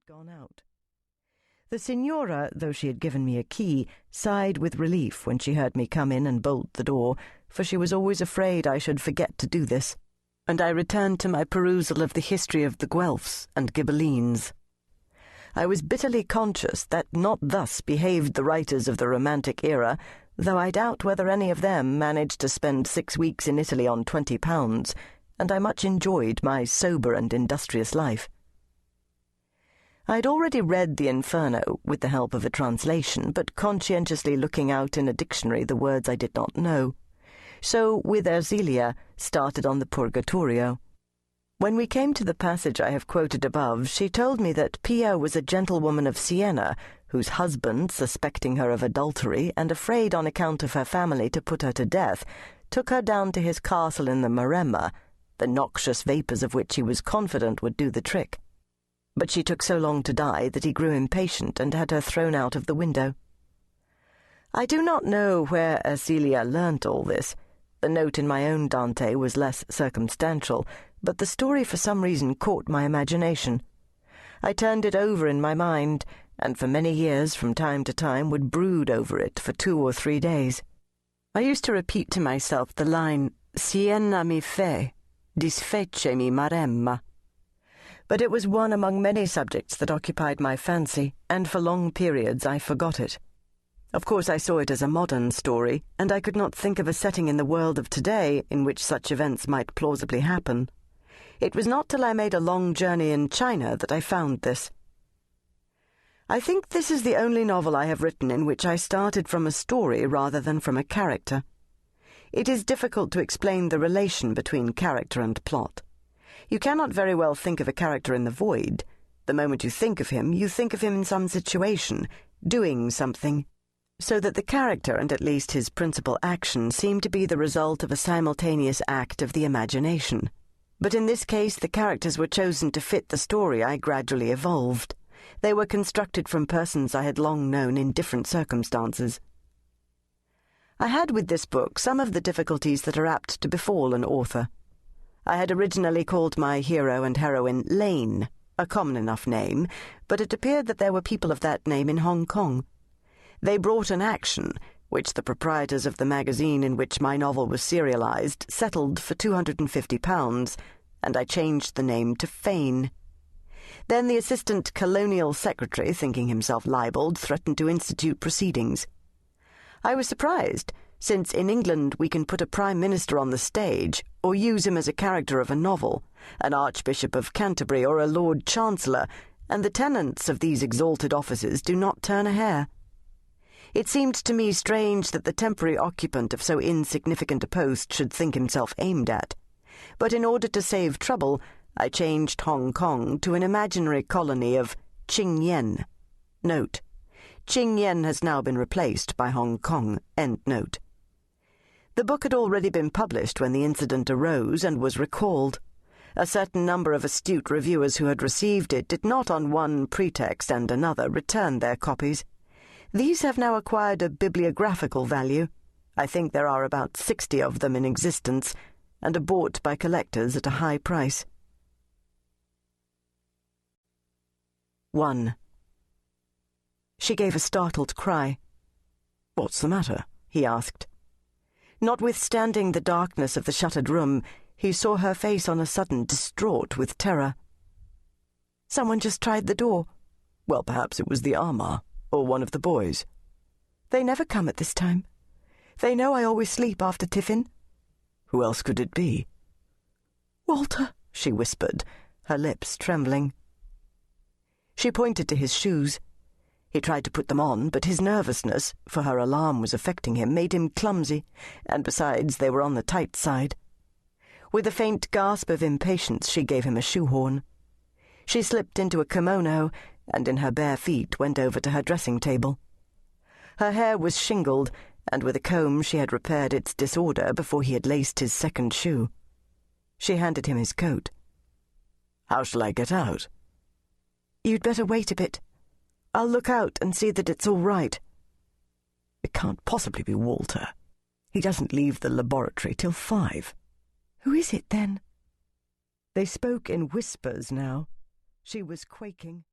had gone out. The signora, though she had given me a key, sighed with relief when she heard me come in and bolt the door, for she was always afraid I should forget to do this, and I returned to my perusal of the history of the Guelphs and Ghibellines. I was bitterly conscious that not thus behaved the writers of the Romantic era, though I doubt whether any of them managed to spend 6 weeks in Italy on £20, and I much enjoyed my sober and industrious life. I had already read the Inferno with the help of a translation, but conscientiously looking out in a dictionary the words I did not know, so with Ersilia started on the Purgatorio. When we came to the passage I have quoted above, she told me that Pia was a gentlewoman of Siena, whose husband, suspecting her of adultery and afraid on account of her family to put her to death, took her down to his castle in the Maremma, the noxious vapours of which he was confident would do the trick. But she took so long to die that he grew impatient and had her thrown out of the window. I do not know where Ersilia learnt all this. The note in my own Dante was less circumstantial, but the story for some reason caught my imagination. I turned it over in my mind, and for many years from time to time would brood over it for 2 or 3 days. I used to repeat to myself the line, Siena mi fe, disfece mi Maremma. But it was one among many subjects that occupied my fancy, and for long periods I forgot it. Of course I saw it as a modern story, and I could not think of a setting in the world of today in which such events might plausibly happen. It was not till I made a long journey in China that I found this. I think this is the only novel I have written in which I started from a story rather than from a character. It is difficult to explain the relation between character and plot. You cannot very well think of a character in the void. The moment you think of him in some situation, doing something, so that the character and at least his principal action seem to be the result of a simultaneous act of the imagination. But in this case the characters were chosen to fit the story I gradually evolved. They were constructed from persons I had long known in different circumstances. I had with this book some of the difficulties that are apt to befall an author. I had originally called my hero and heroine Lane, a common enough name, but it appeared that there were people of that name in Hong Kong. They brought an action, which the proprietors of the magazine in which my novel was serialized settled for £250, and I changed the name to Fane. Then the assistant colonial secretary, thinking himself libelled, threatened to institute proceedings. I was surprised, since in England we can put a Prime Minister on the stage, or use him as a character of a novel, an Archbishop of Canterbury or a Lord Chancellor, and the tenants of these exalted offices do not turn a hair. It seemed to me strange that the temporary occupant of so insignificant a post should think himself aimed at, but in order to save trouble, I changed Hong Kong to an imaginary colony of Ching Yen. Note: Ching Yen has now been replaced by Hong Kong. End note. The book had already been published when the incident arose and was recalled. A certain number of astute reviewers who had received it did not on one pretext and another return their copies. These have now acquired a bibliographical value. I think there are about 60 of them in existence, and are bought by collectors at a high price. 1. She gave a startled cry. "What's the matter?" he asked. Notwithstanding the darkness of the shuttered room, he saw her face on a sudden distraught with terror. "Someone just tried the door." "Well, perhaps it was the Ama, or one of the boys." "They never come at this time. They know I always sleep after tiffin." "Who else could it be?" "Walter," she whispered, her lips trembling. She pointed to his shoes. He tried to put them on, but his nervousness, for her alarm was affecting him, made him clumsy, and besides they were on the tight side. With a faint gasp of impatience she gave him a shoehorn. She slipped into a kimono, and in her bare feet went over to her dressing-table. Her hair was shingled, and with a comb she had repaired its disorder before he had laced his second shoe. She handed him his coat. "How shall I get out?" "You'd better wait a bit. I'll look out and see that it's all right." "It can't possibly be Walter. He doesn't leave the laboratory till 5. "Who is it, then?" They spoke in whispers now. She was quaking.